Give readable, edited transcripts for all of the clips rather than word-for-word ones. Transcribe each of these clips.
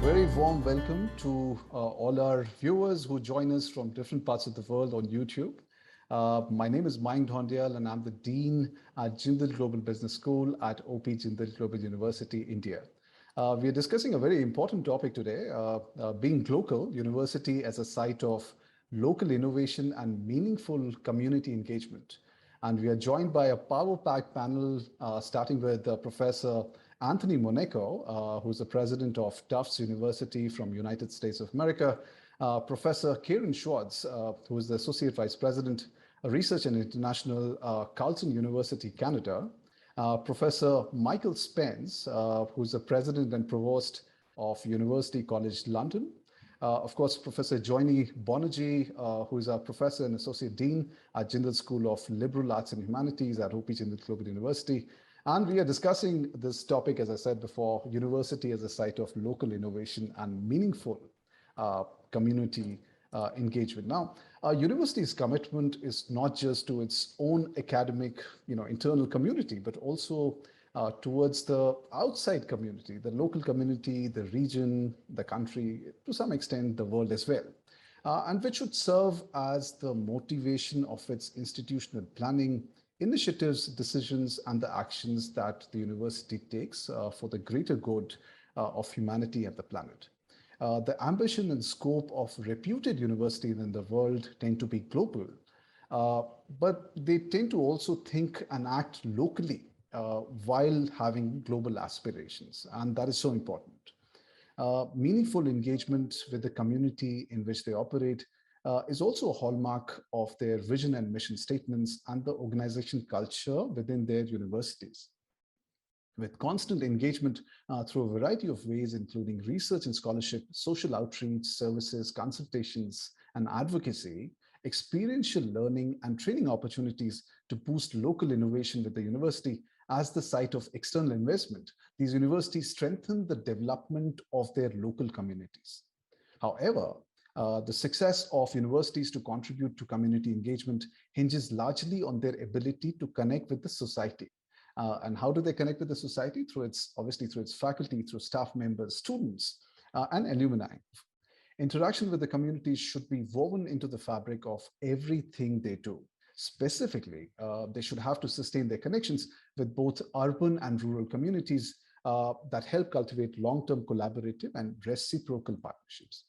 very warm welcome to all our viewers who join us from different parts of the world on YouTube. My name is Mayank Dhaundiyal, and I'm the Dean at Jindal Global Business School at OP Jindal Global University, India. We are discussing a very important topic today, being local, university as a site of local innovation and meaningful community engagement. And we are joined by a power-packed panel, starting with Professor Anthony Monaco, who's the president of Tufts University from United States of America, Professor Karen Schwartz, who is the associate vice president, research and international, Carleton University, Canada, Professor Michael Spence, who's the president and provost of University College London. Of course, Professor Joyny Bonerjee, who is a professor and associate dean at Jindal School of Liberal Arts and Humanities at OP Jindal Global University. And we are discussing this topic, as I said before, university as a site of local innovation and meaningful community engagement. Now, our university's commitment is not just to its own academic, internal community, but also towards the outside community, the local community, the region, the country, to some extent, the world as well. And which should serve as the motivation of its institutional planning, initiatives, decisions, and the actions that the university takes for the greater good of humanity and the planet. The ambition and scope of reputed universities in the world tend to be global, but they tend to also think and act locally while having global aspirations, and that is so important. Meaningful engagement with the community in which they operate is also a hallmark of their vision and mission statements and the organization culture within their universities. With constant engagement through a variety of ways, including research and scholarship, social outreach, services, consultations, and advocacy, experiential learning and training opportunities to boost local innovation with the university as the site of external investment, these universities strengthen the development of their local communities. However, the success of universities to contribute to community engagement hinges largely on their ability to connect with the society. And how do they connect with the society? Obviously through its faculty, through staff members, students, and alumni. Interaction with the communities should be woven into the fabric of everything they do. Specifically, they should have to sustain their connections with both urban and rural communities that help cultivate long-term collaborative and reciprocal partnerships.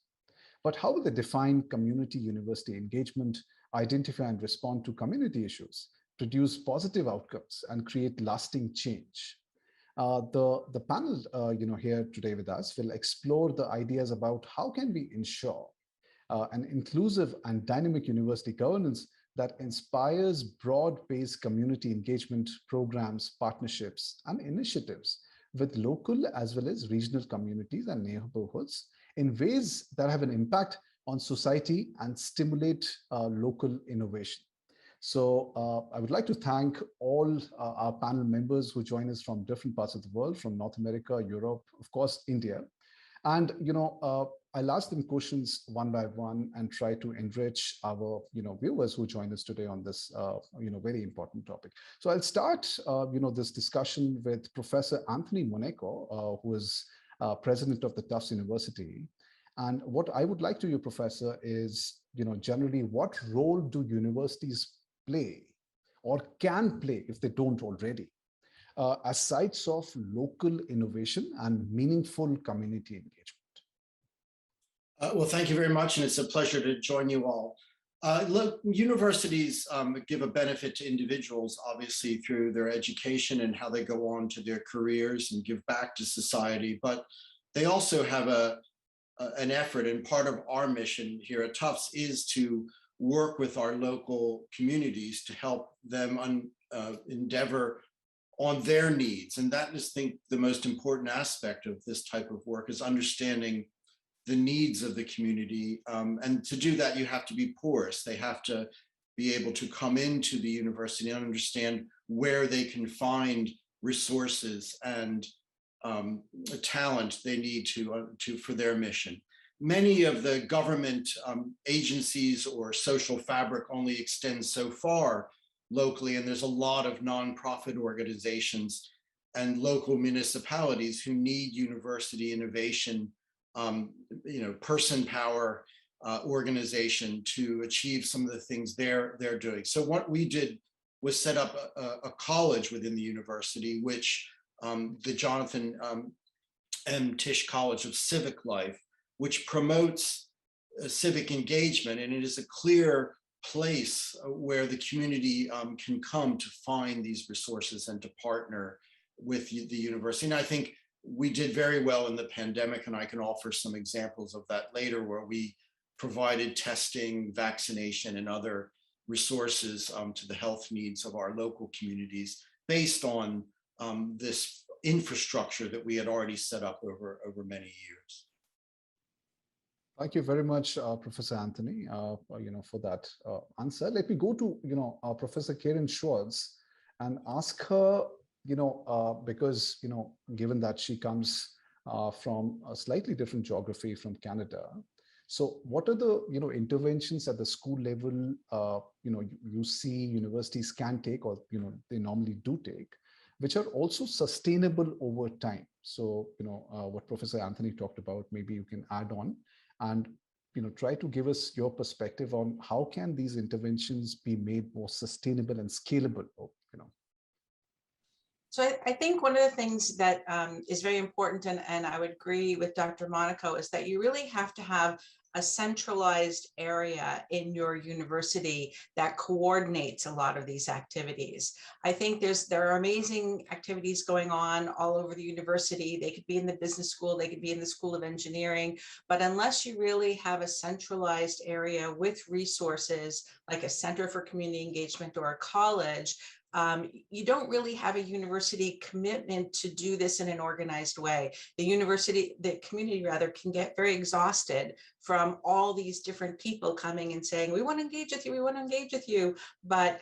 But how will they define community university engagement, identify and respond to community issues, produce positive outcomes, and create lasting change? The panel here today with us will explore the ideas about how can we ensure an inclusive and dynamic university governance that inspires broad-based community engagement programs, partnerships, and initiatives with local as well as regional communities and neighborhoods in ways that have an impact on society and stimulate local innovation. So I would like to thank all our panel members who join us from different parts of the world, from North America, Europe, of course, India. And, I'll ask them questions one by one and try to enrich our, viewers who join us today on this, very important topic. So I'll start, this discussion with Professor Anthony Monaco, who is president of the Tufts University. And what I would like to you, Professor, is, generally, what role do universities play or can play if they don't already as sites of local innovation and meaningful community engagement? Well, thank you very much, and it's a pleasure to join you all. Look, universities give a benefit to individuals, obviously, through their education and how they go on to their careers and give back to society, but they also have an effort, and part of our mission here at Tufts is to work with our local communities to help them endeavor on their needs. And that is, I think, the most important aspect of this type of work is understanding the needs of the community. And to do that, you have to be porous. They have to be able to come into the university and understand where they can find resources and talent they need for their mission. Many of the government agencies or social fabric only extend so far locally, and there's a lot of nonprofit organizations and local municipalities who need university innovation person power organization to achieve some of the things they're doing. So what we did was set up a college within the university, which the Jonathan M. Tisch College of Civic Life, which promotes civic engagement, and it is a clear place where the community can come to find these resources and to partner with the university. And I think we did very well in the pandemic, and I can offer some examples of that later, where we provided testing, vaccination, and other resources to the health needs of our local communities based on this infrastructure that we had already set up over many years. Thank you very much, Professor Anthony, for that answer. Let me go to, Professor Karen Schwartz and ask her, because, given that she comes from a slightly different geography from Canada. So what are the, interventions at the school level, you see universities can take, or, they normally do take, which are also sustainable over time. So, what Professor Anthony talked about, maybe you can add on and, try to give us your perspective on how can these interventions be made more sustainable and scalable, So I think one of the things that is very important, and I would agree with Dr. Monaco, is that you really have to have a centralized area in your university that coordinates a lot of these activities. I think there are amazing activities going on all over the university. They could be in the business school, they could be in the School of Engineering, but unless you really have a centralized area with resources like a Center for Community Engagement or a college, you don't really have a university commitment to do this in an organized way. The community rather, can get very exhausted from all these different people coming and saying, we want to engage with you, we want to engage with you. But,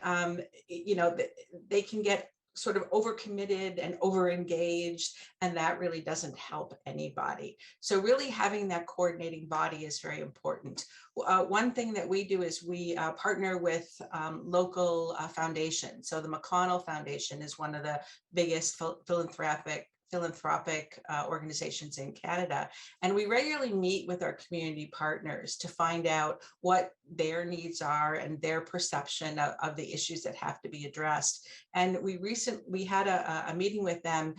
they can get sort of overcommitted and overengaged, and that really doesn't help anybody. So really having that coordinating body is very important. One thing that we do is we partner with local foundations. So the McConnell Foundation is one of the biggest philanthropic organizations in Canada. And we regularly meet with our community partners to find out what their needs are and their perception of the issues that have to be addressed. And we had a meeting with them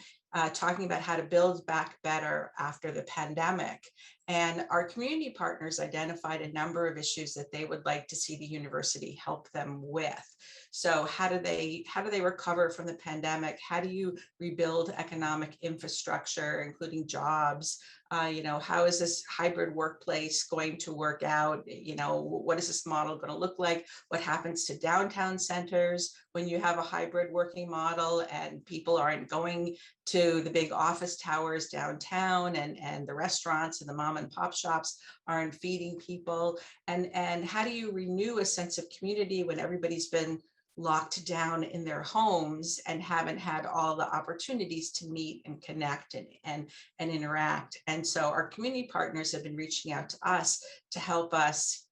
talking about how to build back better after the pandemic. And our community partners identified a number of issues that they would like to see the university help them with. So how do they recover from the pandemic? How do you rebuild economic infrastructure, including jobs? How is this hybrid workplace going to work out? What is this model going to look like? What happens to downtown centers when you have a hybrid working model and people aren't going to the big office towers downtown, and the restaurants and the mom and pop shops aren't feeding people? And how do you renew a sense of community when everybody's been locked down in their homes and haven't had all the opportunities to meet and connect and interact? And so our community partners have been reaching out to us to help us,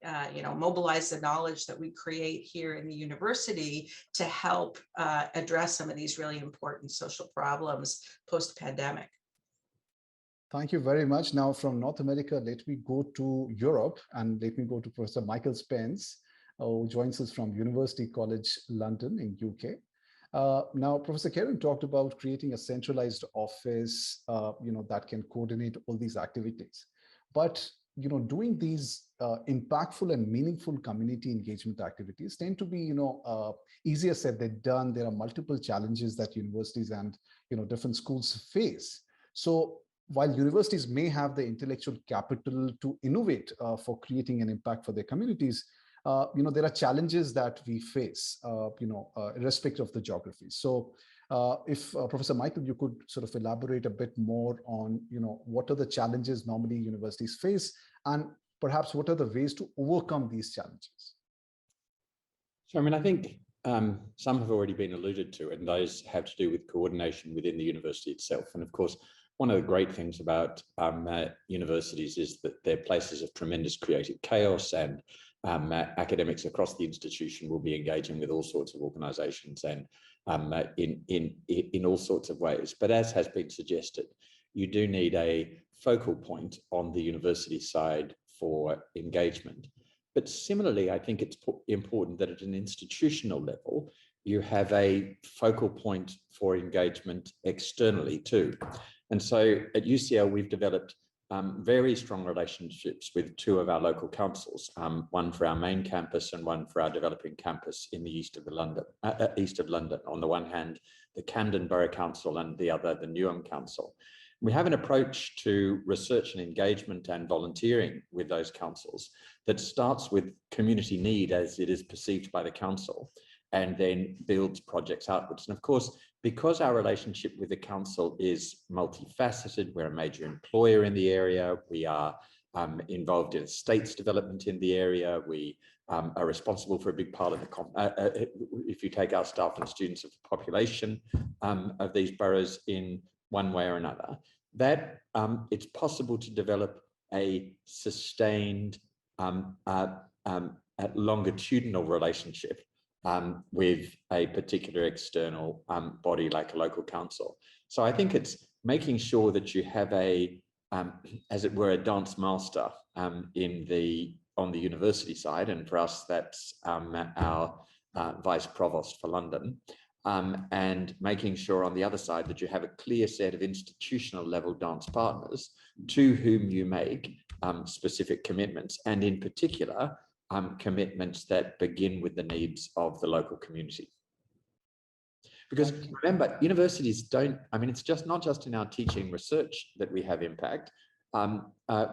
mobilize the knowledge that we create here in the university to help address some of these really important social problems post-pandemic. Thank you very much. Now from North America, let me go to Europe, and let me go to Professor Michael Spence, who joins us from University College London in UK. Now, Professor Karen talked about creating a centralized office, that can coordinate all these activities. But, doing these impactful and meaningful community engagement activities tend to be, easier said than done. There are multiple challenges that universities and, different schools face. So while universities may have the intellectual capital to innovate for creating an impact for their communities, there are challenges that we face, irrespective of the geography. So if Professor Michael, you could sort of elaborate a bit more on, what are the challenges normally universities face, and perhaps what are the ways to overcome these challenges? So, I think some have already been alluded to, and those have to do with coordination within the university itself. And of course, one of the great things about universities is that they're places of tremendous creative chaos, and academics across the institution will be engaging with all sorts of organizations and in all sorts of ways. But as has been suggested, you do need a focal point on the university side for engagement. But similarly, I think it's important that at an institutional level, you have a focal point for engagement externally too. And so at UCL, we've developed very strong relationships with two of our local councils, one for our main campus and one for our developing campus in the east of London. On the one hand, the Camden Borough Council, and the other, the Newham Council. We have an approach to research and engagement and volunteering with those councils that starts with community need as it is perceived by the council, and then builds projects outwards. And of course, because our relationship with the council is multifaceted, we're a major employer in the area, we are involved in estates development in the area, we are responsible for a big part of the, if you take our staff and students, of the population of these boroughs in one way or another, that it's possible to develop a sustained longitudinal relationship with a particular external body like a local council. So I think it's making sure that you have a, as it were, a dance master on the university side, and for us that's our Vice Provost for London, and making sure on the other side that you have a clear set of institutional level dance partners to whom you make specific commitments, and in particular, commitments that begin with the needs of the local community. Because remember, universities don't, I mean, it's just not just in our teaching research that we have impact.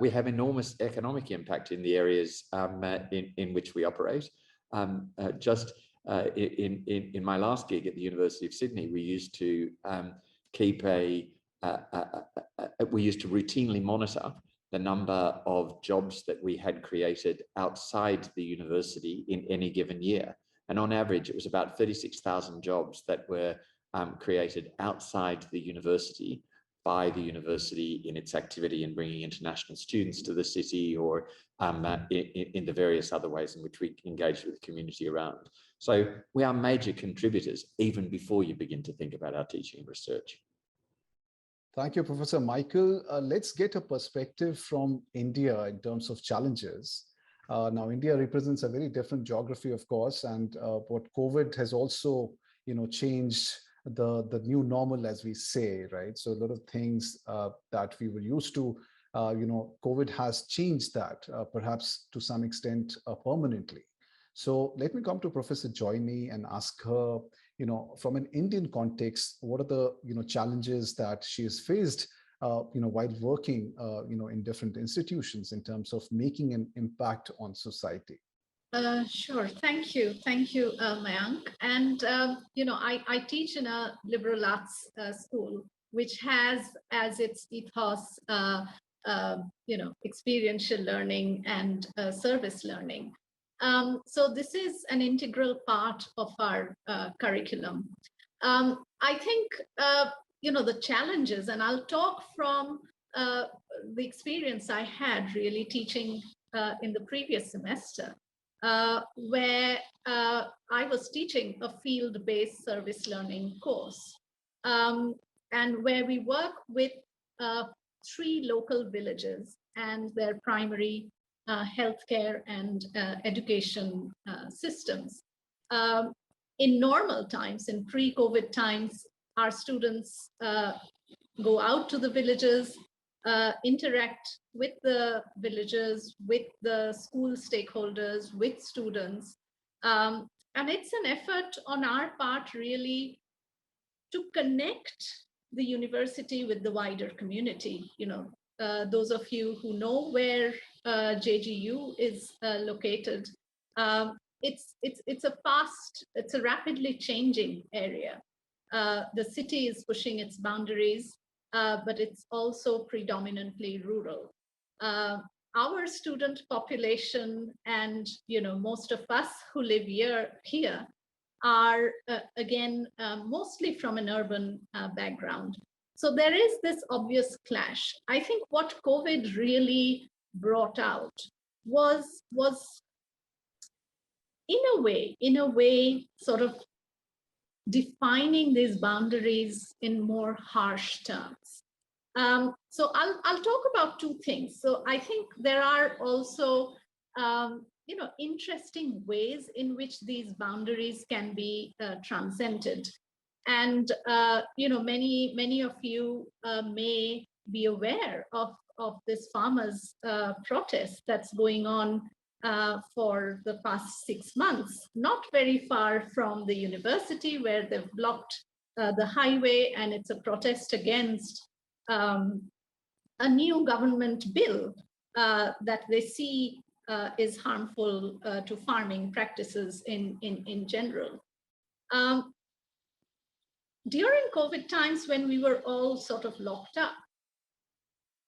We have enormous economic impact in the areas in which we operate. In my last gig at the University of Sydney, we used to we used to routinely monitor the number of jobs that we had created outside the university in any given year. And on average, it was about 36,000 jobs that were created outside the university by the university in its activity in bringing international students to the city, or in the various other ways in which we engage with the community around. So we are major contributors even before you begin to think about our teaching and research. Thank you, Professor Michael. Let's get a perspective from India in terms of challenges. Now, India represents a very different geography, of course, and what COVID has also, changed the new normal, as we say, right? So a lot of things that we were used to, COVID has changed that, perhaps to some extent permanently. So let me come to Professor Joyny and ask her, from an Indian context, what are the challenges that she has faced, while working, in different institutions in terms of making an impact on society? Sure. Thank you, Mayank. And I teach in a liberal arts school, which has as its ethos, experiential learning and service learning. So this is an integral part of our curriculum. I think, the challenges, and I'll talk from the experience I had really teaching in the previous semester, where I was teaching a field-based service learning course, and where we work with 3 local villages and their primary healthcare and education systems. In normal times, in pre-COVID times, our students go out to the villages, interact with the villagers, with the school stakeholders, with students. And it's an effort on our part really to connect the university with the wider community. Those of you who know where JGU is located, it's a rapidly changing area. The city is pushing its boundaries, but it's also predominantly rural. Our student population and most of us who live here are again mostly from an urban background. So there is this obvious clash. I think what COVID really brought out was in a way sort of defining these boundaries in more harsh terms. So I'll talk about two things. So I think there are also interesting ways in which these boundaries can be transcended. And many of you may be aware of this farmers' protest that's going on for the past 6 months, not very far from the university, where they've blocked the highway, and it's a protest against a new government bill that they see is harmful to farming practices in general. During COVID times, when we were all sort of locked up,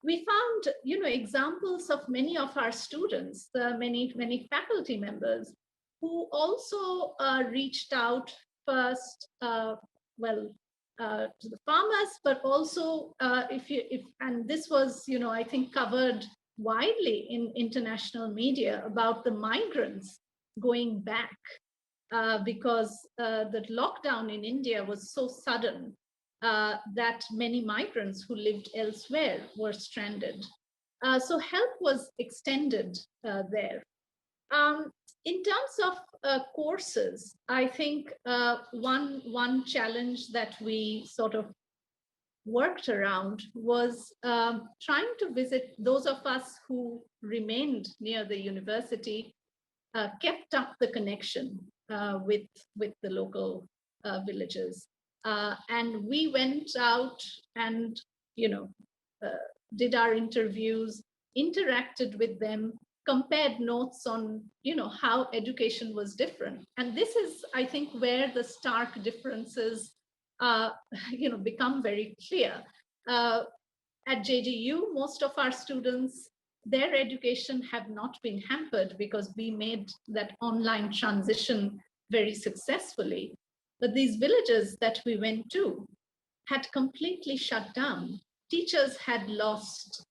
we found, examples of many of our students, many faculty members, who also reached out first, to the farmers, but also and this was, I think, covered widely in international media about the migrants going back because the lockdown in India was so sudden that many migrants who lived elsewhere were stranded. So help was extended there. In terms of courses, I think one challenge that we sort of worked around was trying to visit those of us who remained near the university, kept up the connection with the local villages. And we went out and, did our interviews, interacted with them, compared notes on, how education was different. And this is, I think, where the stark differences, become very clear. At JGU, most of our students, their education have not been hampered because we made that online transition very successfully. But these villages that we went to had completely shut down. Teachers had lost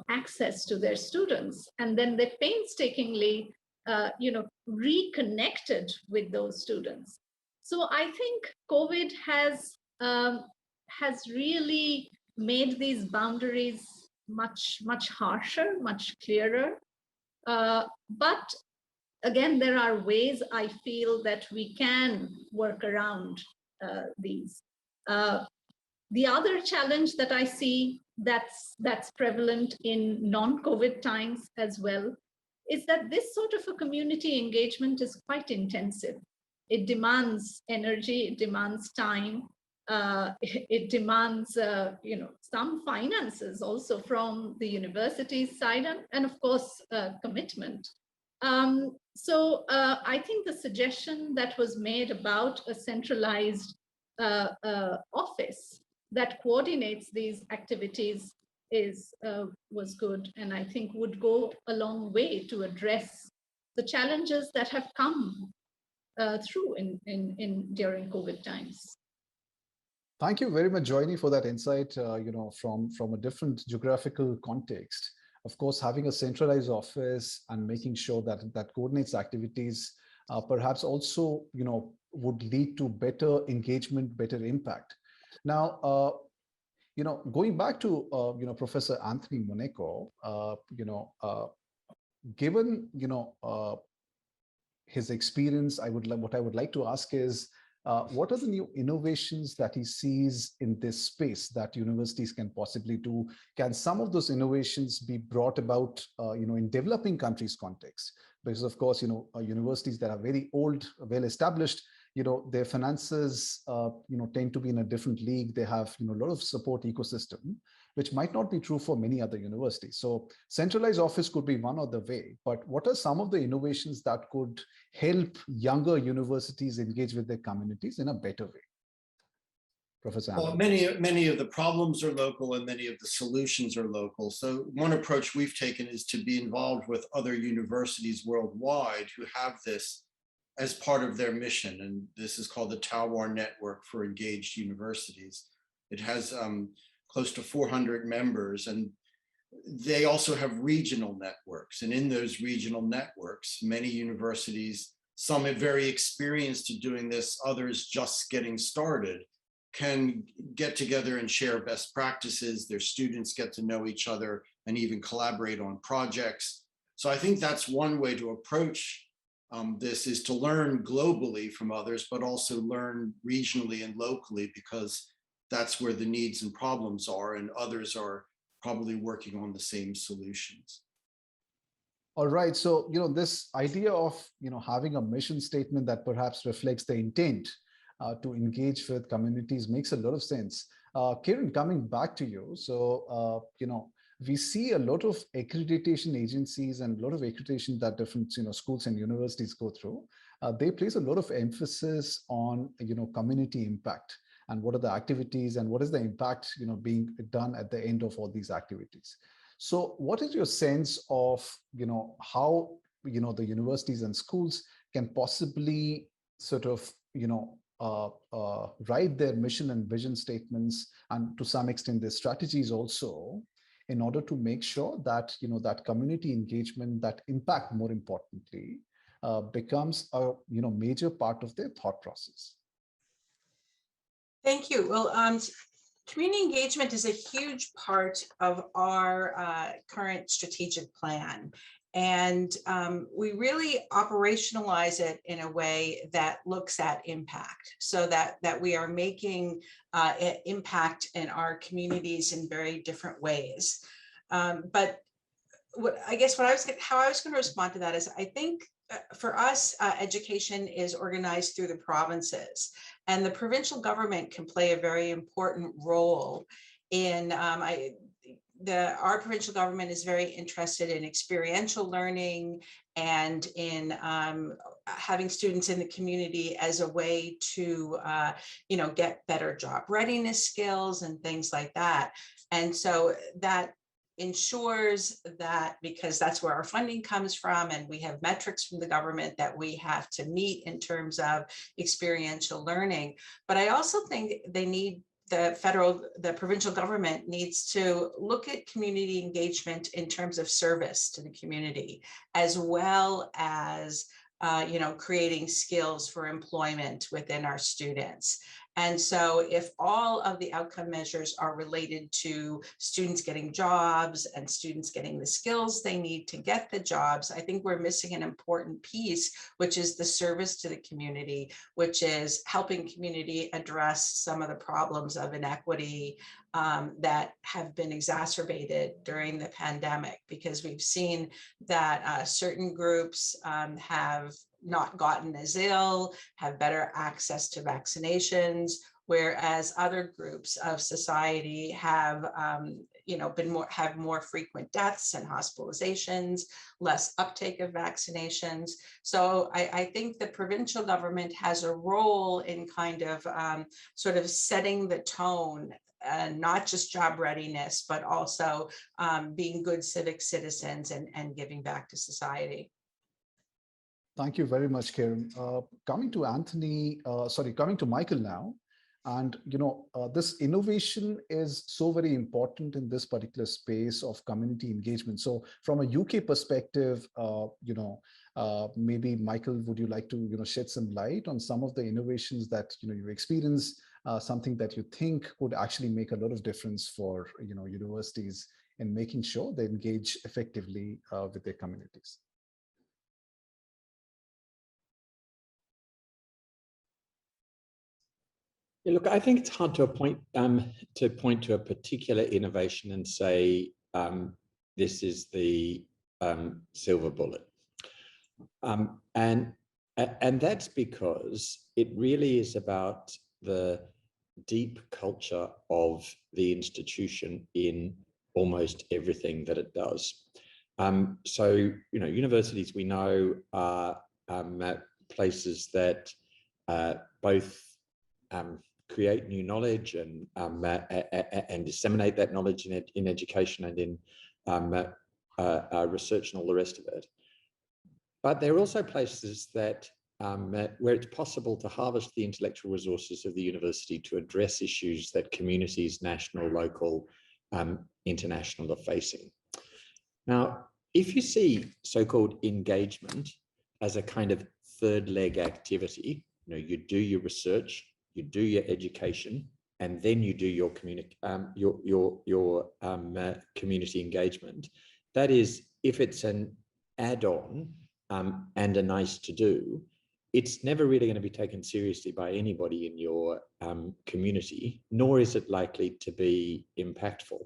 access to their students, and then they painstakingly, reconnected with those students. So I think COVID has really made these boundaries much harsher, much clearer. But again, there are ways I feel that we can work around these. The other challenge that I see that's prevalent in non-COVID times as well is that this sort of a community engagement is quite intensive. It demands energy, it demands time, it demands some finances also from the university's side, and of course commitment. So I think the suggestion that was made about a centralized office that coordinates these activities was good, and I think would go a long way to address the challenges that have come through during COVID times. Thank you very much, Joyni, for that insight. From a different geographical context. Of course, having a centralized office and making sure that coordinates activities, perhaps also would lead to better engagement, better impact. Now, going back to Professor Anthony Monaco, given his experience, what I would like to ask is, what are the new innovations that he sees in this space that universities can possibly do? Can some of those innovations be brought about, in developing countries' context? Because of course, universities that are very old, well established, their finances, tend to be in a different league. They have, a lot of support ecosystem, which might not be true for many other universities. So centralized office could be one other way, but what are some of the innovations that could help younger universities engage with their communities in a better way? Professor Well, Anthony. many of the problems are local and many of the solutions are local. So one approach we've taken is to be involved with other universities worldwide who have this as part of their mission. And this is called the Tawar Network for Engaged Universities. It has close to 400 members, and they also have regional networks. And in those regional networks, many universities, some are very experienced at doing this, others just getting started, can get together and share best practices. Their students get to know each other and even collaborate on projects. So I think that's one way to approach this, is to learn globally from others, but also learn regionally and locally, because that's where the needs and problems are, and others are probably working on the same solutions. All right, so this idea of having a mission statement that perhaps reflects the intent to engage with communities makes a lot of sense. Karen, coming back to you, so we see a lot of accreditation agencies and a lot of accreditation that different schools and universities go through. They place a lot of emphasis on community impact, and what are the activities and what is the impact being done at the end of all these activities. So what is your sense of how the universities and schools can possibly sort of write their mission and vision statements, and to some extent their strategies also, in order to make sure that that community engagement, that impact, more importantly, becomes a major part of their thought process? Thank you. Well, community engagement is a huge part of our current strategic plan. And we really operationalize it in a way that looks at impact, so that we are making impact in our communities in very different ways. But how I was going to respond to that is, I think for us, education is organized through the provinces, and the provincial government can play a very important role in our provincial government is very interested in experiential learning and in having students in the community as a way to, get better job readiness skills and things like that. And so that ensures that, because that's where our funding comes from, and we have metrics from the government that we have to meet in terms of experiential learning. But I also think the provincial government needs to look at community engagement in terms of service to the community, as well as creating skills for employment within our students. And so if all of the outcome measures are related to students getting jobs and students getting the skills they need to get the jobs, I think we're missing an important piece, which is the service to the community, which is helping community address some of the problems of inequity that have been exacerbated during the pandemic, because we've seen that certain groups have not gotten as ill, have better access to vaccinations, whereas other groups of society have have more frequent deaths and hospitalizations, less uptake of vaccinations. So I think the provincial government has a role in kind of sort of setting the tone, not just job readiness, but also being good civic citizens and giving back to society. Thank you very much, Karen. Coming to Michael now. And this innovation is so very important in this particular space of community engagement. So from a UK perspective, maybe Michael, would you like to shed some light on some of the innovations that you experience, something that you think could actually make a lot of difference for universities in making sure they engage effectively with their communities? Yeah, look, I think it's hard to point to a particular innovation and say this is the silver bullet, and that's because it really is about the deep culture of the institution in almost everything that it does. So universities, we know, are places that both create new knowledge and disseminate that knowledge in education and in research and all the rest of it. But they're also places that where it's possible to harvest the intellectual resources of the university to address issues that communities, national, local, international, are facing. Now, if you see so-called engagement as a kind of third leg activity, you do your research, you do your education, and then you do your community engagement. That is, if it's an add-on and a nice to do, it's never really going to be taken seriously by anybody in your community, nor is it likely to be impactful.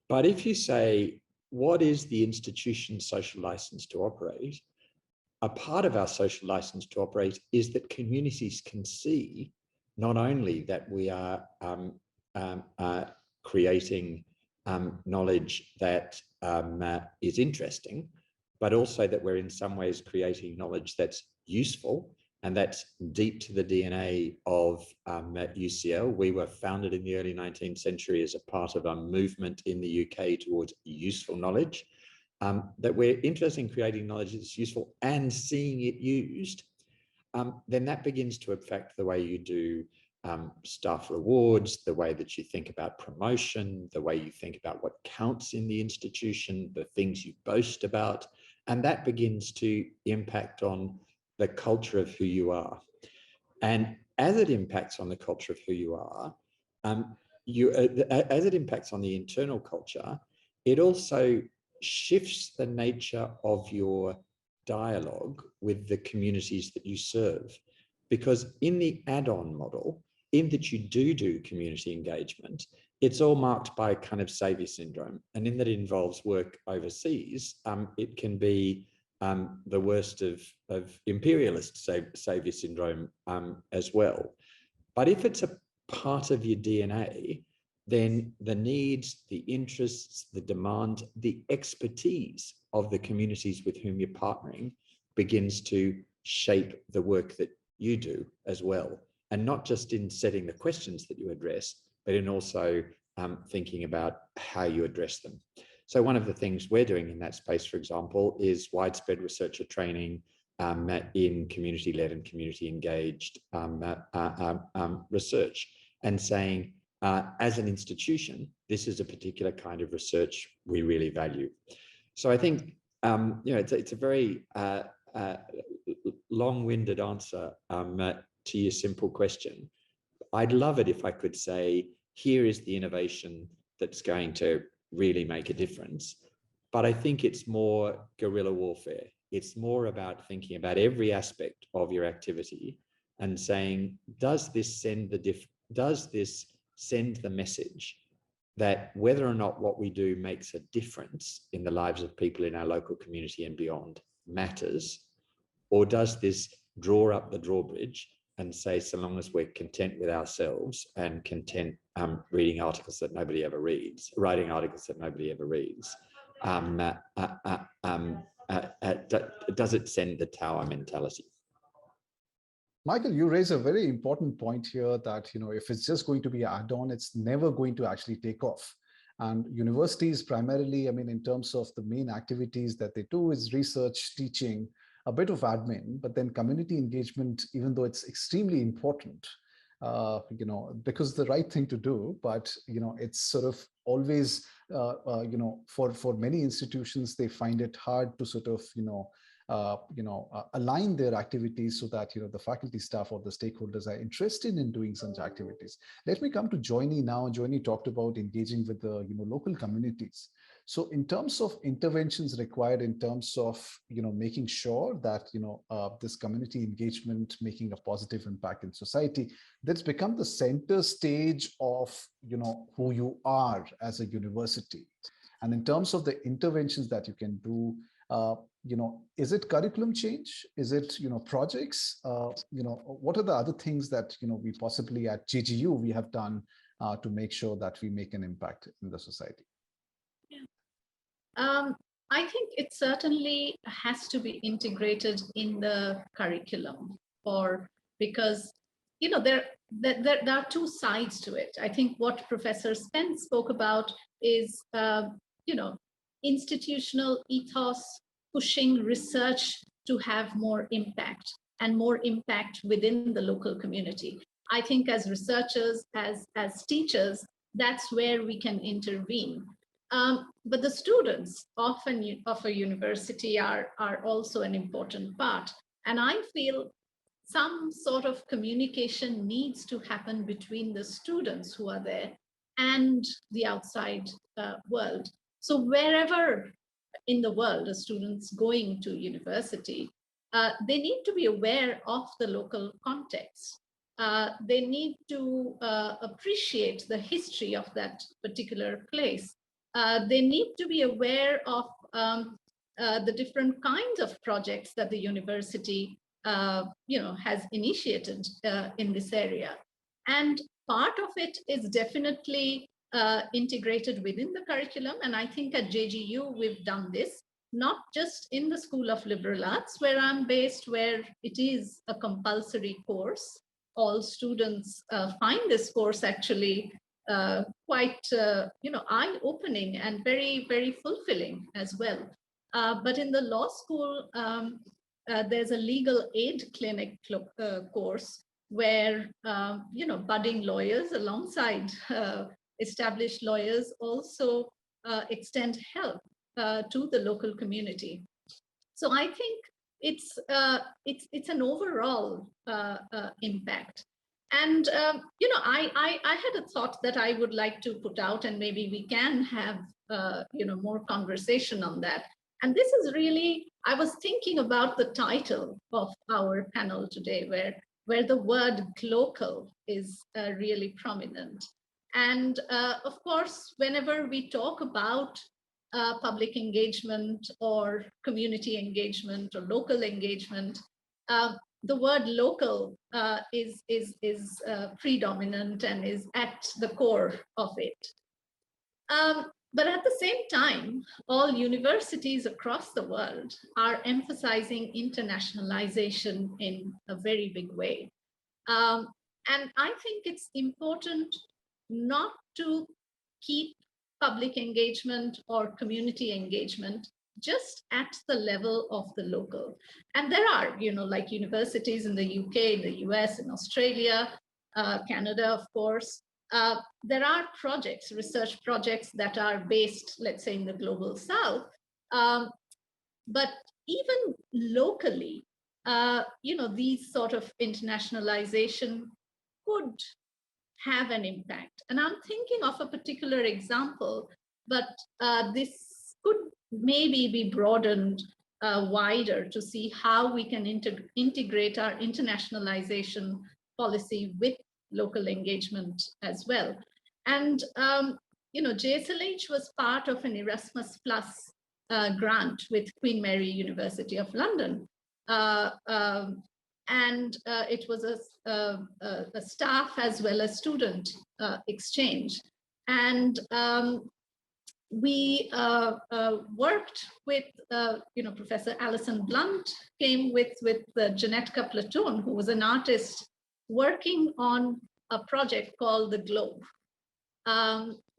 But if you say, what is the institution's social license to operate? A part of our social license to operate is that communities can see not only that we are creating knowledge that is interesting, but also that we're in some ways creating knowledge that's useful, and that's deep to the DNA of UCL. We were founded in the early 19th century as a part of a movement in the UK towards useful knowledge, that we're interested in creating knowledge that's useful and seeing it used. Then that begins to affect the way you do staff rewards, the way that you think about promotion, the way you think about what counts in the institution, the things you boast about, and that begins to impact on the culture of who you are. And as it impacts on the culture of who you are, as it impacts on the internal culture, it also shifts the nature of your dialogue with the communities that you serve. Because in the add-on model, in that you do community engagement, it's all marked by kind of savior syndrome. And in that it involves work overseas, it can be the worst of imperialist savior syndrome as well. But if it's a part of your DNA, then the needs, the interests, the demand, the expertise of the communities with whom you're partnering begins to shape the work that you do as well. And not just in setting the questions that you address, but in also thinking about how you address them. So one of the things we're doing in that space, for example, is widespread researcher training in community-led and community-engaged research, and saying, as an institution, this is a particular kind of research we really value. So I think it's a very long-winded answer to your simple question. I'd love it if I could say, here is the innovation that's going to really make a difference. But I think it's more guerrilla warfare. It's more about thinking about every aspect of your activity and saying, does this send the message that whether or not what we do makes a difference in the lives of people in our local community and beyond matters? Or does this draw up the drawbridge and say, so long as we're content with ourselves and content reading articles that nobody ever reads, writing articles that nobody ever reads, does it send the tower mentality? Michael, you raise a very important point here that, if it's just going to be an add-on, it's never going to actually take off. And universities primarily, in terms of the main activities that they do is research, teaching, a bit of admin, but then community engagement, even though it's extremely important, because the right thing to do, but, it's sort of always, for many institutions, they find it hard to sort of, align their activities so that, the faculty staff or the stakeholders are interested in doing such activities. Let me come to Joiny now. Joiny talked about engaging with the, local communities. So in terms of interventions required, in terms of, making sure that, this community engagement, making a positive impact in society, that's become the center stage of, who you are as a university. And in terms of the interventions that you can do, is it curriculum change? Is it, projects? What are the other things that, we possibly at GGU we have done to make sure that we make an impact in the society? I think it certainly has to be integrated in the curriculum, because there are two sides to it. I think what Professor Spence spoke about is institutional ethos pushing research to have more impact and more impact within the local community. I think as researchers, as teachers, that's where we can intervene. But the students of a university are also an important part. And I feel some sort of communication needs to happen between the students who are there and the outside world. So wherever in the world a student's going to university, they need to be aware of the local context. They need to appreciate the history of that particular place. They need to be aware of the different kinds of projects that the university has initiated in this area. And part of it is definitely integrated within the curriculum. And I think at JGU, we've done this, not just in the School of Liberal Arts, where I'm based, where it is a compulsory course. All students find this course actually quite eye-opening and very, very fulfilling as well. But in the law school, there's a legal aid clinic course where budding lawyers alongside established lawyers also extend help to the local community. So I think it's an overall impact. And I had a thought that I would like to put out, and maybe we can have more conversation on that. And this is really, I was thinking about the title of our panel today, where the word "local" is really prominent. And of course, whenever we talk about public engagement or community engagement or local engagement, the word "local" is predominant and is at the core of it. But at the same time, all universities across the world are emphasizing internationalization in a very big way. And I think it's important not to keep public engagement or community engagement just at the level of the local. And there are, like universities in the UK, in the US, in Australia, Canada, of course. There are projects, research projects that are based, let's say, in the global south. But even locally, these sort of internationalization could have an impact. And I'm thinking of a particular example, but this could maybe be broadened wider to see how we can integrate our internationalization policy with local engagement as well. And, JSLH was part of an Erasmus Plus grant with Queen Mary University of London. And it was a staff as well as student exchange. And we worked with, Professor Alison Blunt came with Janetka Platoon, who was an artist working on a project called The Globe.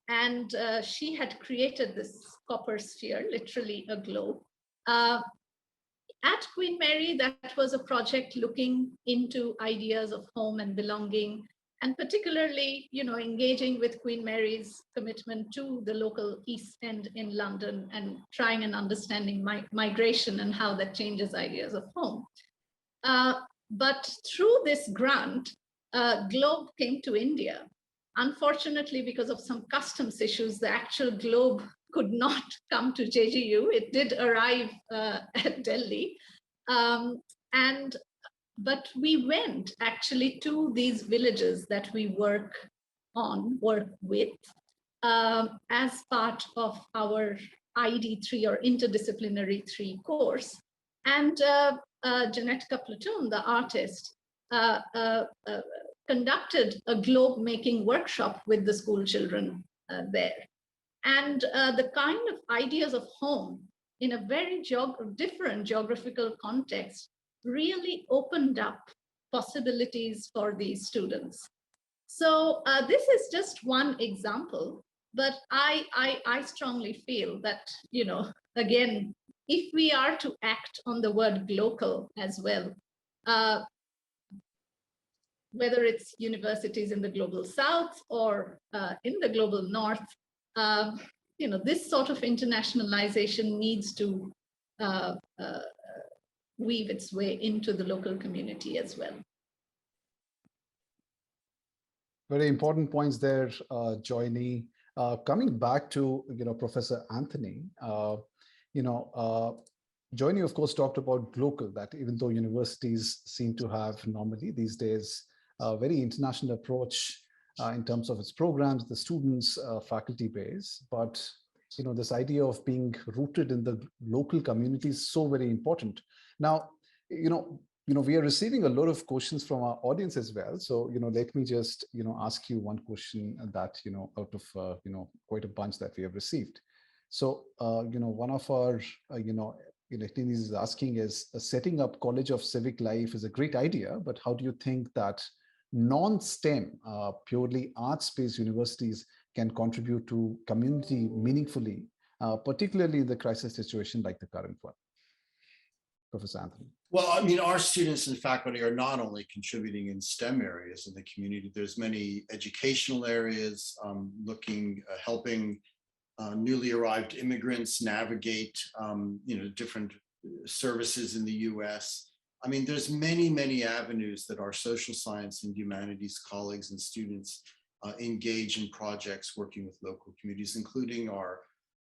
And she had created this copper sphere, literally a globe. At Queen Mary, that was a project looking into ideas of home and belonging, and particularly, engaging with Queen Mary's commitment to the local East End in London and trying and understanding migration and how that changes ideas of home. But through this grant, Globe came to India. Unfortunately, because of some customs issues, the actual Globe could not come to JGU. It did arrive at Delhi. But we went actually to these villages that we work with as part of our ID3 or interdisciplinary 3 course. And Janetka Platoon, the artist, conducted a globe making workshop with the school children there. And the kind of ideas of home in a very different geographical context really opened up possibilities for these students. So this is just one example, but I strongly feel that, again, if we are to act on the word local as well, whether it's universities in the global south or in the global north, this sort of internationalization needs to weave its way into the local community as well. Very important points there, Joyny. Coming back to Professor Anthony, Joyny, of course, talked about global, that even though universities seem to have normally these days a very international approach in terms of its programs, the students, faculty base, but this idea of being rooted in the local community is so very important. Now, we are receiving a lot of questions from our audience as well. So, let me just, ask you one question that, out of, quite a bunch that we have received. So, one of our, attendees is asking is, setting up College of Civic Life is a great idea, but how do you think that non-STEM, purely arts-based universities can contribute to community meaningfully, particularly in the crisis situation like the current one? Professor Anthony. Well, I mean, our students and faculty are not only contributing in STEM areas in the community, there's many educational areas helping newly arrived immigrants navigate, different services in the US. I mean, there's many, many avenues that our social science and humanities colleagues and students engage in projects working with local communities, including our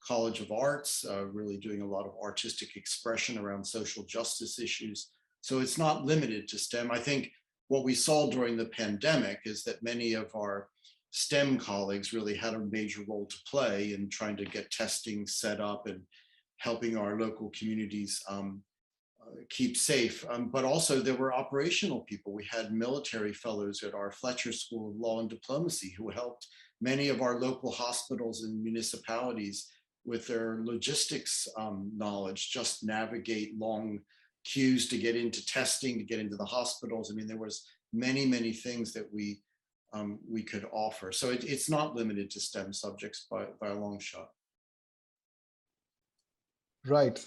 College of Arts, really doing a lot of artistic expression around social justice issues. So it's not limited to STEM. I think what we saw during the pandemic is that many of our STEM colleagues really had a major role to play in trying to get testing set up and helping our local communities keep safe. But also there were operational people. We had military fellows at our Fletcher School of Law and Diplomacy who helped many of our local hospitals and municipalities with their logistics knowledge, just navigate long queues to get into testing, to get into the hospitals. I mean, there was many, many things that we could offer. So it's not limited to STEM subjects by a long shot. Right.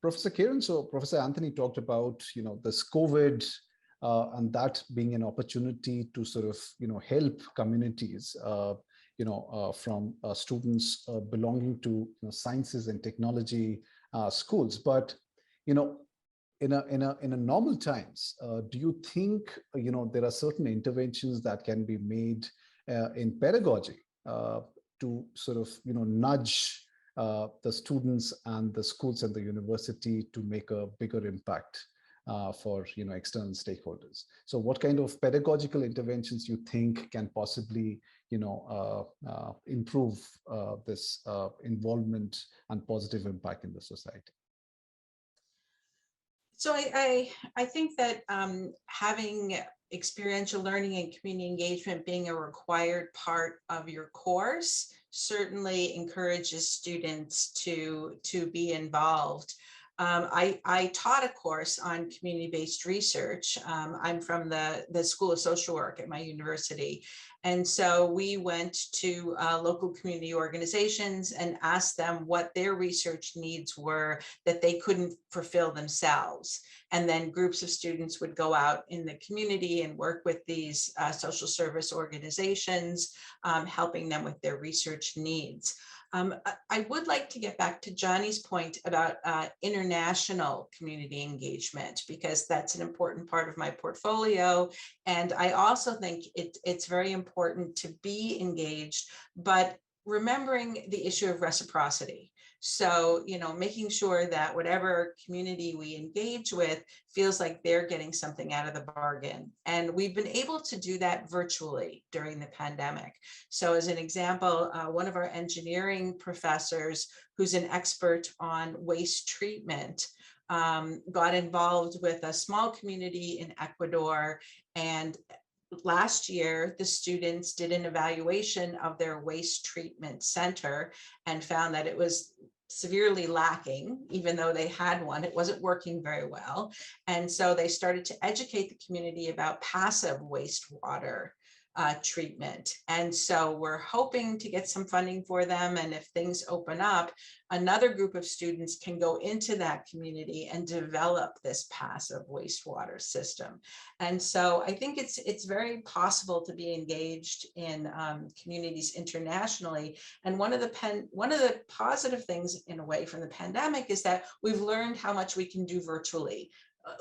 Professor Kiran, so Professor Anthony talked about, this COVID and that being an opportunity to sort of, help communities, from students belonging to sciences and technology schools. But, in a normal times, do you think, there are certain interventions that can be made in pedagogy to sort of, nudge the students and the schools and the university to make a bigger impact for external stakeholders? So what kind of pedagogical interventions you think can possibly improve this involvement and positive impact in the society? So I think that having experiential learning and community engagement being a required part of your course certainly encourages students to be involved. I taught a course on community-based research. I'm from the School of Social Work at my university. And so we went to local community organizations and asked them what their research needs were that they couldn't fulfill themselves. And then groups of students would go out in the community and work with these social service organizations, helping them with their research needs. I would like to get back to Johnny's point about international community engagement, because that's an important part of my portfolio. And I also think it's very important to be engaged, but remembering the issue of reciprocity. So, making sure that whatever community we engage with feels like they're getting something out of the bargain. And we've been able to do that virtually during the pandemic. So as an example, one of our engineering professors, who's an expert on waste treatment, got involved with a small community in Ecuador. And last year, the students did an evaluation of their waste treatment center and found that it was severely lacking. Even though they had one, it wasn't working very well. And so they started to educate the community about passive wastewater treatment. And so we're hoping to get some funding for them. And if things open up, another group of students can go into that community and develop this passive wastewater system. And so I think it's very possible to be engaged in communities internationally. And one of the positive things in a way from the pandemic is that we've learned how much we can do virtually.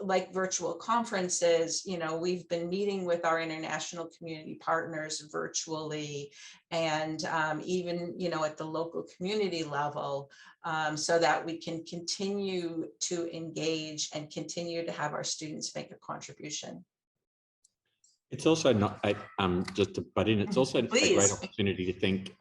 like virtual conferences, we've been meeting with our international community partners virtually, and even, at the local community level, so that we can continue to engage and continue to have our students make a contribution. It's also not, just to butt in, it's also a great Please. opportunity to think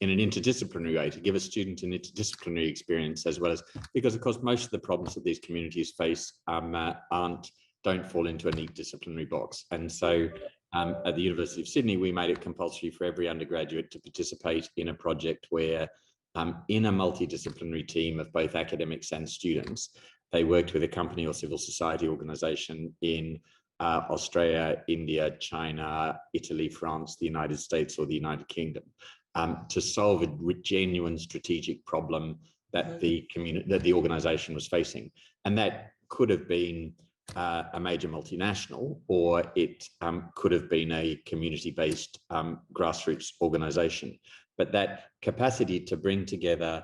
in an interdisciplinary way, to give a student an interdisciplinary experience as well as, because of course, most of the problems that these communities face don't fall into a neat disciplinary box. And so at the University of Sydney, we made it compulsory for every undergraduate to participate in a project where in a multidisciplinary team of both academics and students, they worked with a company or civil society organization in Australia, India, China, Italy, France, the United States, or the United Kingdom, to solve a genuine strategic problem that the organization was facing. And that could have been a major multinational, or it could have been a community-based grassroots organization. But that capacity to bring together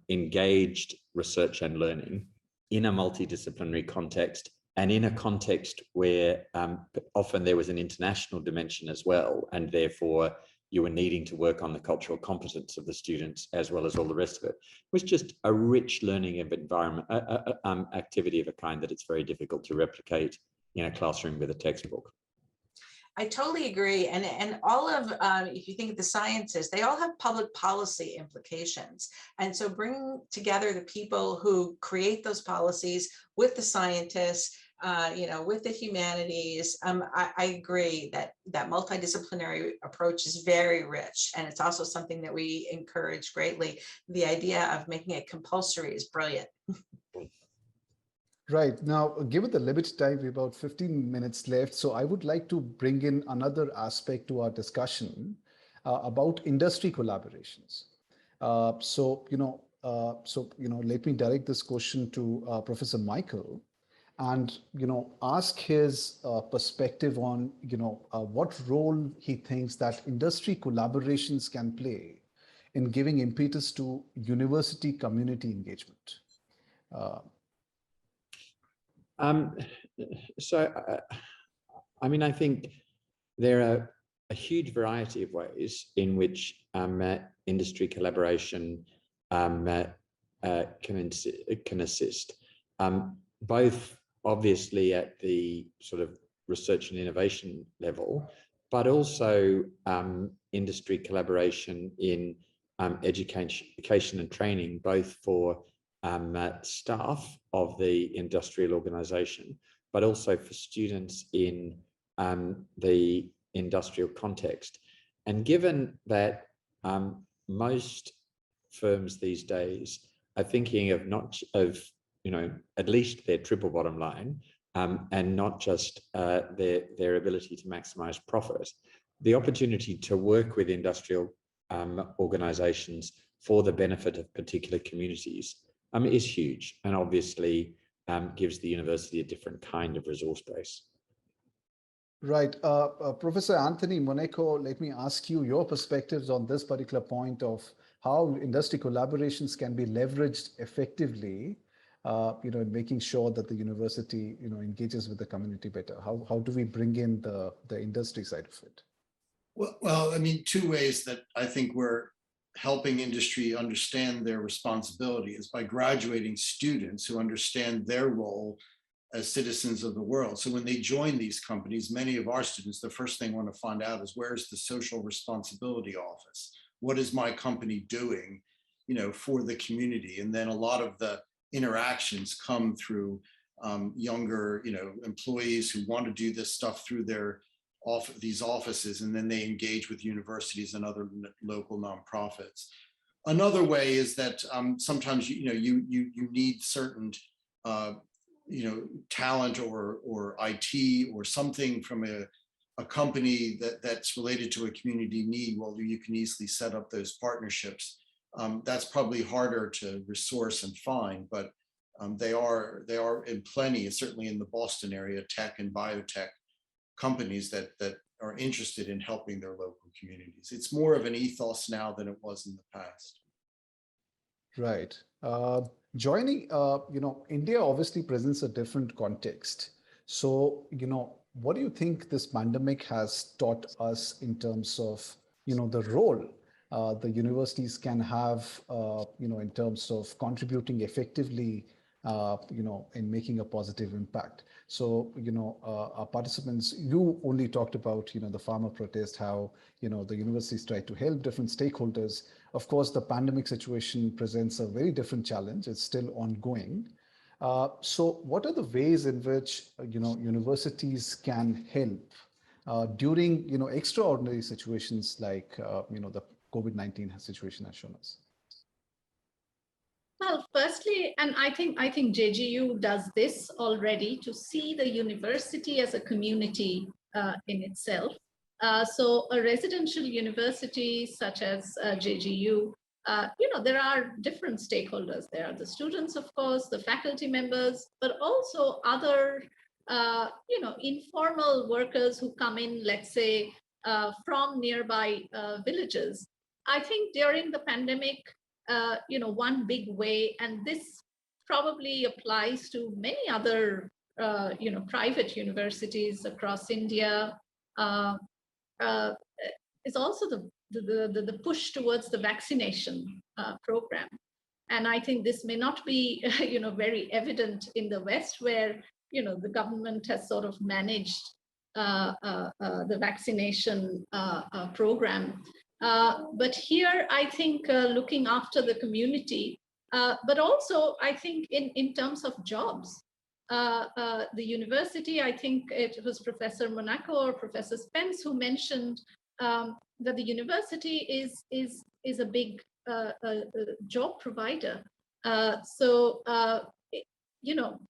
engaged research and learning in a multidisciplinary context, and in a context where often there was an international dimension as well, and therefore you were needing to work on the cultural competence of the students as well as all the rest of it, was just a rich learning environment, activity of a kind that it's very difficult to replicate in a classroom with a textbook. I totally agree. And all of, if you think of the sciences, they all have public policy implications. And so bringing together the people who create those policies with the scientists, with the humanities, I agree that that multidisciplinary approach is very rich. And it's also something that we encourage greatly. The idea of making it compulsory is brilliant. Right. Now, given the limited time, we have about 15 minutes left. So I would like to bring in another aspect to our discussion about industry collaborations. Let me direct this question to Professor Michael, and ask his perspective on what role he thinks that industry collaborations can play in giving impetus to university community engagement. I think there are a huge variety of ways in which industry collaboration can assist, both obviously at the sort of research and innovation level, but also industry collaboration in education and training, both for staff of the industrial organization, but also for students in the industrial context. And given that most firms these days are thinking of at least their triple bottom line, and not just their ability to maximize profit, the opportunity to work with industrial organizations for the benefit of particular communities is huge, and obviously gives the university a different kind of resource base. Right. Professor Anthony Monaco, let me ask you your perspectives on this particular point of how industry collaborations can be leveraged effectively, in making sure that the university, engages with the community better. How do we bring in the industry side of it? Well, I mean, two ways that I think we're helping industry understand their responsibility is by graduating students who understand their role as citizens of the world. So when they join these companies, many of our students, the first thing they want to find out is, where's the social responsibility office? What is my company doing, for the community? And then a lot of the interactions come through younger, employees who want to do this stuff through these offices, and then they engage with universities and other local nonprofits. Another way is that sometimes you need certain talent or IT or something from a company that's related to a community need. Well, you can easily set up those partnerships. That's probably harder to resource and find, but they are in plenty, certainly in the Boston area, tech and biotech companies that are interested in helping their local communities. It's more of an ethos now than it was in the past. Right. Joining, India obviously presents a different context. So, what do you think this pandemic has taught us in terms of, the role the universities can have, in terms of contributing effectively, in making a positive impact? So, our participants, you only talked about, the farmer protest, how, the universities try to help different stakeholders. Of course, the pandemic situation presents a very different challenge. It's still ongoing. So what are the ways in which, universities can help during, extraordinary situations like, the COVID-19 situation has shown us? Well, firstly, and I think JGU does this already, to see the university as a community in itself. So a residential university such as JGU, there are different stakeholders. There are the students, of course, the faculty members, but also other, informal workers who come in, let's say, from nearby villages. I think during the pandemic, one big way, and this probably applies to many other, private universities across India, is also the push towards the vaccination program. And I think this may not be, very evident in the West, where, the government has sort of managed the vaccination program. But here, I think looking after the community, but also I think in terms of jobs, the university, I think it was Professor Monaco or Professor Spence who mentioned that the university is a big job provider. So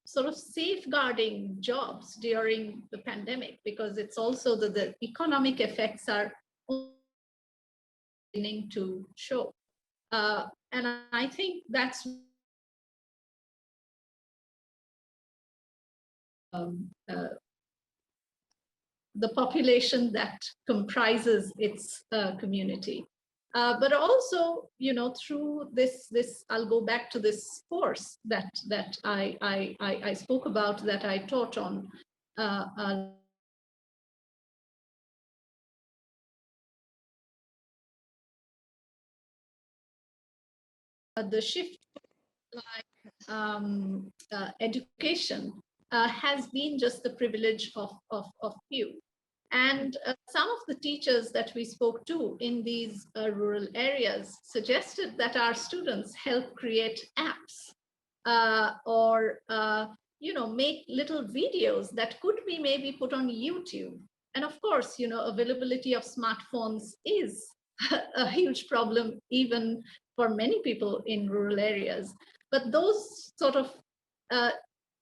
sort of safeguarding jobs during the pandemic, because it's also the economic effects are beginning to show. And I think that's the population that comprises its community. But also, through this, I'll go back to this course that I spoke about, that I taught on the shift education has been just the privilege of few. And some of the teachers that we spoke to in these rural areas suggested that our students help create apps or make little videos that could be maybe put on YouTube. And of course, availability of smartphones is a huge problem even for many people in rural areas. But those sort of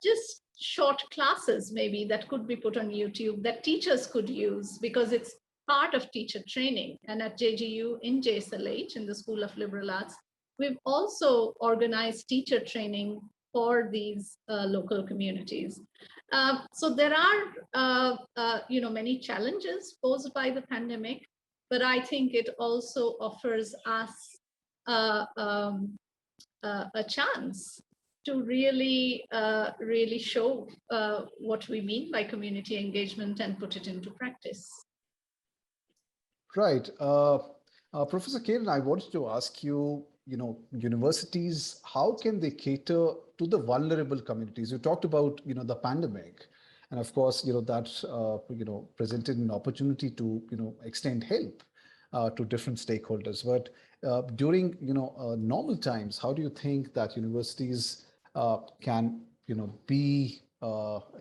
just short classes maybe that could be put on YouTube that teachers could use, because it's part of teacher training. And at JGU in JSLH, in the School of Liberal Arts, we've also organized teacher training for these local communities. So there are many challenges posed by the pandemic, but I think it also offers us a chance to really show what we mean by community engagement and put it into practice. Right. Professor Karen, I wanted to ask you, universities, how can they cater to the vulnerable communities? You talked about, the pandemic, and of course, that, presented an opportunity to, extend help to different stakeholders. But during, normal times, how do you think that universities can, be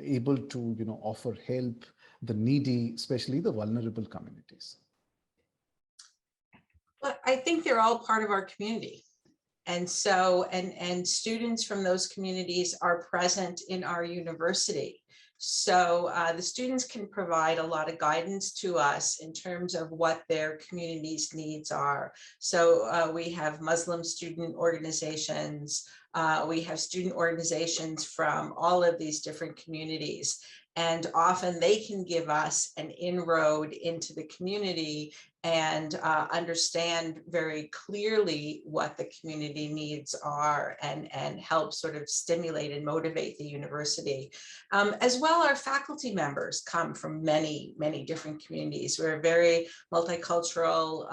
able to, offer help the needy, especially the vulnerable communities? Well, I think they're all part of our community. And so, and students from those communities are present in our university. So the students can provide a lot of guidance to us in terms of what their community's needs are. So we have Muslim student organizations, we have student organizations from all of these different communities. And often they can give us an inroad into the community and understand very clearly what the community needs are, and help sort of stimulate and motivate the university. As well, our faculty members come from many, many different communities. We're very multicultural,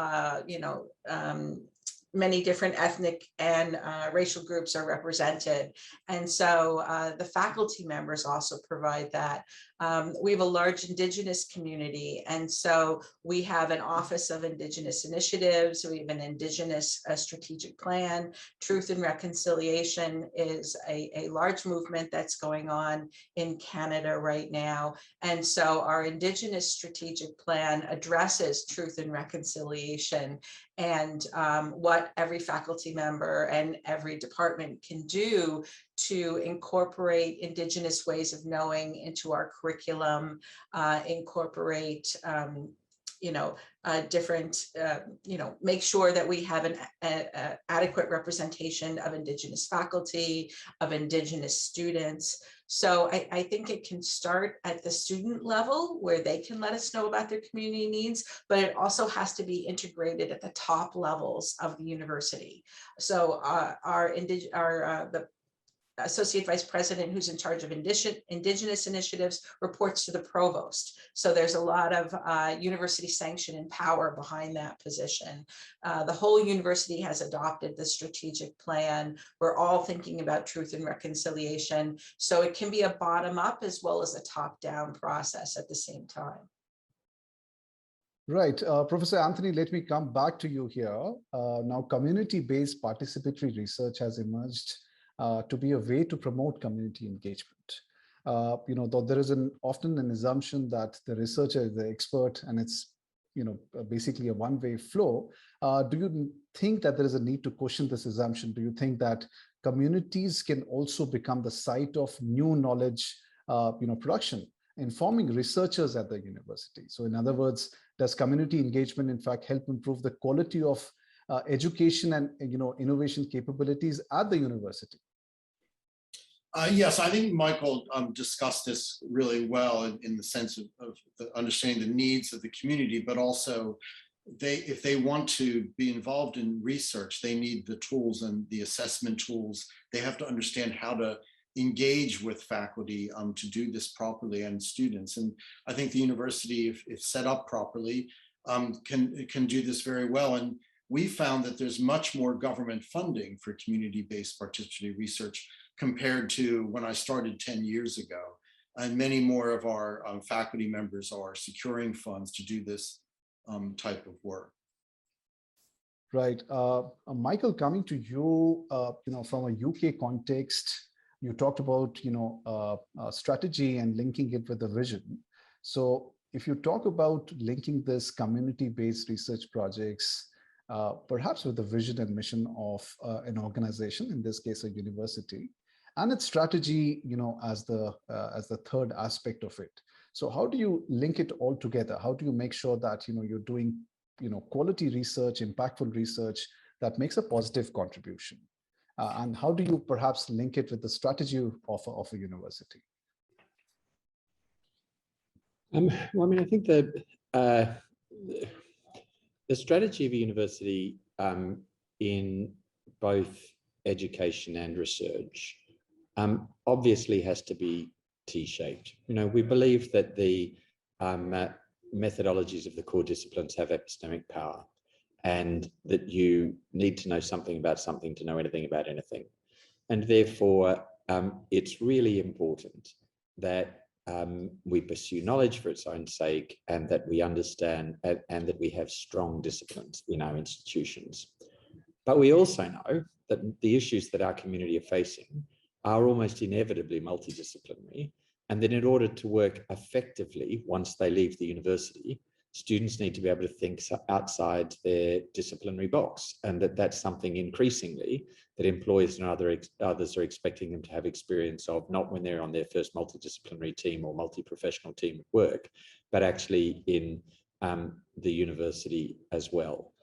many different ethnic and racial groups are represented. And so the faculty members also provide that. We have a large Indigenous community. And so we have an Office of Indigenous Initiatives. We have an Indigenous strategic plan. Truth and Reconciliation is a large movement that's going on in Canada right now. And so our Indigenous strategic plan addresses truth and reconciliation, and what every faculty member and every department can do to incorporate Indigenous ways of knowing into our curriculum, incorporate different, make sure that we have an adequate representation of Indigenous faculty, of Indigenous students. So I think it can start at the student level where they can let us know about their community needs, but it also has to be integrated at the top levels of the university. So the Associate Vice President, who's in charge of Indigenous initiatives, reports to the Provost. So there's a lot of university sanction and power behind that position. The whole university has adopted the strategic plan. We're all thinking about truth and reconciliation. So it can be a bottom-up as well as a top-down process at the same time. Right. Professor Anthony, let me come back to you here. Now, community-based participatory research has emerged to be a way to promote community engagement. Though there is often an assumption that the researcher is the expert and it's basically a one-way flow. Do you think that there is a need to question this assumption? Do you think that communities can also become the site of new knowledge production, informing researchers at the university? So in other words, does community engagement in fact help improve the quality of education and innovation capabilities at the university? Yes, I think Michael discussed this really well in the sense of understanding the needs of the community, but also if they want to be involved in research, they need the tools and the assessment tools. They have to understand how to engage with faculty to do this properly, and students. And I think the university, if set up properly, can do this very well. And we found that there's much more government funding for community-based participatory research compared to when I started 10 years ago. And many more of our faculty members are securing funds to do this type of work. Right. Michael, coming to you, from a UK context, you talked about, strategy and linking it with the vision. So if you talk about linking this community-based research projects, perhaps with the vision and mission of an organization, in this case, a university, and its strategy, as the third aspect of it. So how do you link it all together? How do you make sure that, you're doing, quality research, impactful research that makes a positive contribution? And how do you perhaps link it with the strategy of a university? Well, I think that the strategy of a university in both education and research obviously has to be T-shaped. We believe that the methodologies of the core disciplines have epistemic power, and that you need to know something about something to know anything about anything. And therefore, it's really important that we pursue knowledge for its own sake, and that we understand and that we have strong disciplines in our institutions. But we also know that the issues that our community are facing are almost inevitably multidisciplinary, and that in order to work effectively once they leave the university, students need to be able to think outside their disciplinary box, and that's something increasingly that employers and others are expecting them to have experience of, not when they're on their first multidisciplinary team or multi-professional team at work, but actually in the university as well.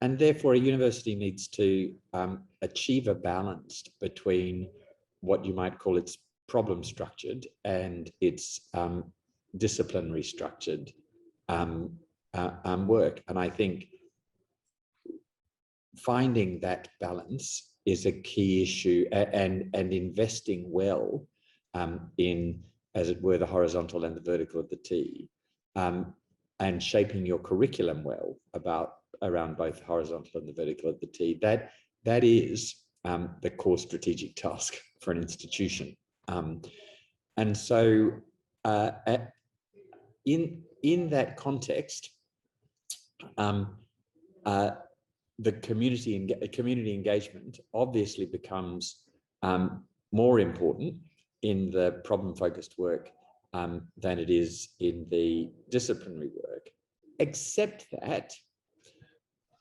And therefore, a university needs to achieve a balance between what you might call its problem structured and it's disciplinary structured work. And I think finding that balance is a key issue, and investing well in, as it were, the horizontal and the vertical of the T, and shaping your curriculum well around both the horizontal and the vertical of the T. That is the core strategic task for an institution. And so in that context, the community engagement obviously becomes more important in the problem-focused work than it is in the disciplinary work, except that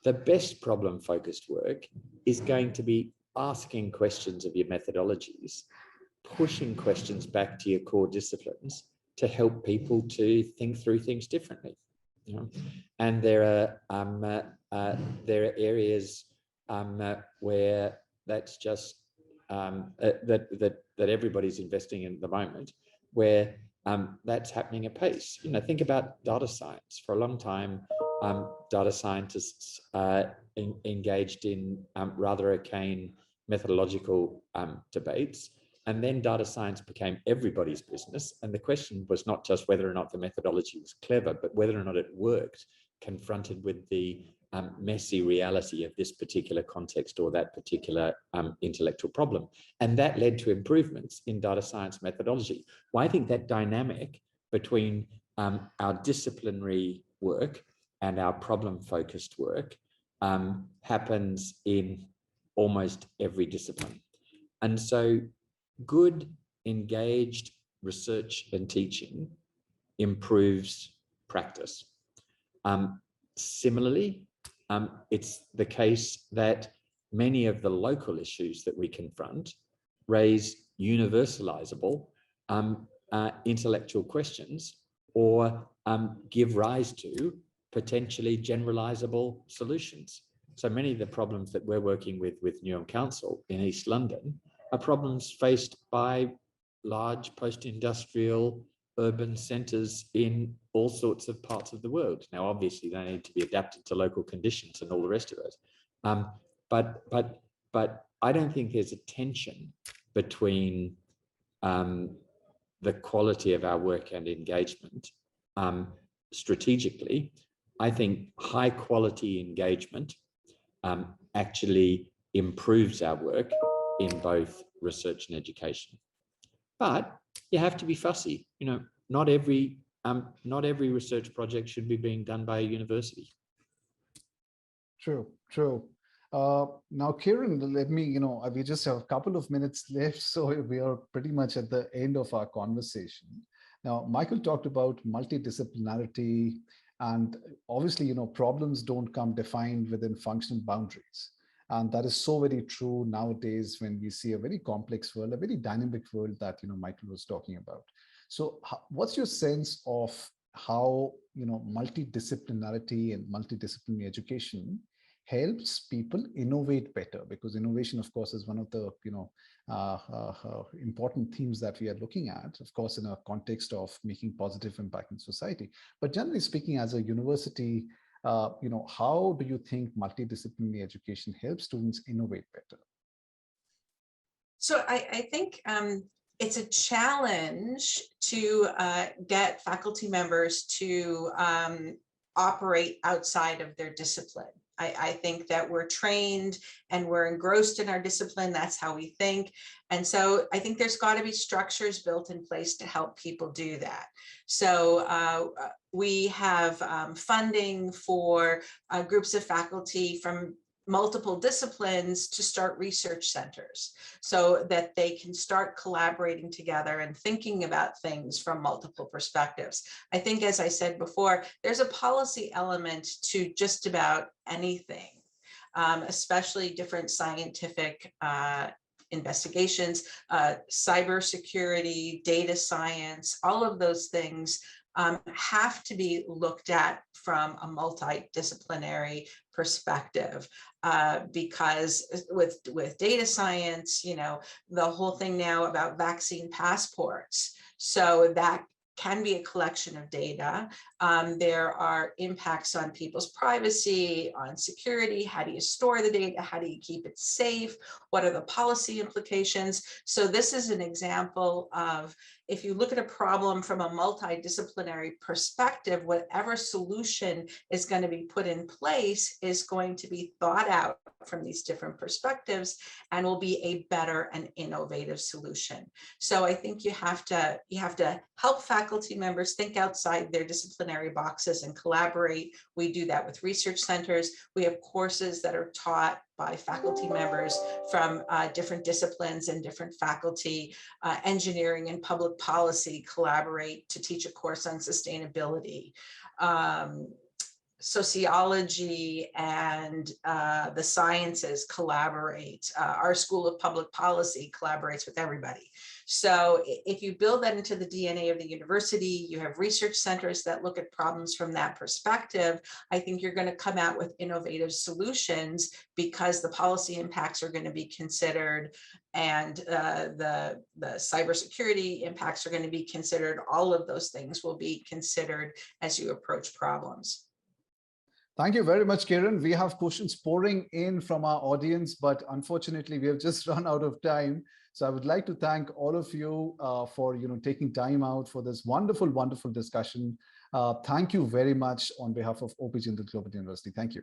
the best problem-focused work is going to be asking questions of your methodologies, pushing questions back to your core disciplines to help people to think through things differently. You know? And there are areas where that's just that everybody's investing in at the moment, where that's happening apace. You know, think about data science. For a long time, data scientists engaged in rather arcane methodological debates. And then data science became everybody's business. And the question was not just whether or not the methodology was clever, but whether or not it worked, confronted with the messy reality of this particular context or that particular intellectual problem. And that led to improvements in data science methodology. Well, I think that dynamic between our disciplinary work and our problem-focused work happens in almost every discipline. And so good, engaged research and teaching improves practice. Similarly, it's the case that many of the local issues that we confront raise universalizable intellectual questions, or give rise to potentially generalizable solutions. So many of the problems that we're working with Newham Council in East London are problems faced by large post-industrial urban centres in all sorts of parts of the world. Now, obviously, they need to be adapted to local conditions and all the rest of it. But I don't think there's a tension between the quality of our work and engagement. Strategically, I think high quality engagement actually improves our work in both research and education. But you have to be fussy. You know, not every research project should be being done by a university. True, true. Now, Kieran, let me, we just have a couple of minutes left, so we are pretty much at the end of our conversation. Now, Michael talked about multidisciplinarity, and obviously, problems don't come defined within functional boundaries. And that is so very true nowadays when we see a very complex world, a very dynamic world that, Michael was talking about. So what's your sense of how, multidisciplinarity and multidisciplinary education helps people innovate better? Because innovation, of course, is one of the, important themes that we are looking at, of course, in a context of making positive impact in society. But generally speaking, as a university, how do you think multidisciplinary education helps students innovate better? So I think it's a challenge to get faculty members to operate outside of their discipline. I think that we're trained and we're engrossed in our discipline. That's how we think. And so I think there's got to be structures built in place to help people do that. So we have funding for groups of faculty from multiple disciplines to start research centers so that they can start collaborating together and thinking about things from multiple perspectives. I think, as I said before, there's a policy element to just about anything, especially different scientific investigations, cybersecurity, data science, all of those things have to be looked at from a multidisciplinary perspective, because with data science, the whole thing now about vaccine passports. So that can be a collection of data. There are impacts on people's privacy, on security. How do you store the data? How do you keep it safe? What are the policy implications? So this is an example of, if you look at a problem from a multidisciplinary perspective, whatever solution is going to be put in place is going to be thought out from these different perspectives and will be a better and innovative solution. So I think you have to help faculty members think outside their disciplinary boxes and collaborate. We do that with research centers. We have courses that are taught by faculty members from different disciplines and different faculty. Engineering and public policy collaborate to teach a course on sustainability. Sociology and the sciences collaborate. Our School of Public Policy collaborates with everybody. So if you build that into the DNA of the university, you have research centers that look at problems from that perspective, I think you're going to come out with innovative solutions, because the policy impacts are going to be considered, and the cybersecurity impacts are going to be considered. All of those things will be considered as you approach problems. Thank you very much, Kiran. We have questions pouring in from our audience, but unfortunately, we have just run out of time. So I would like to thank all of you for taking time out for this wonderful, wonderful discussion. Thank you very much on behalf of OP Jindal Global University. Thank you.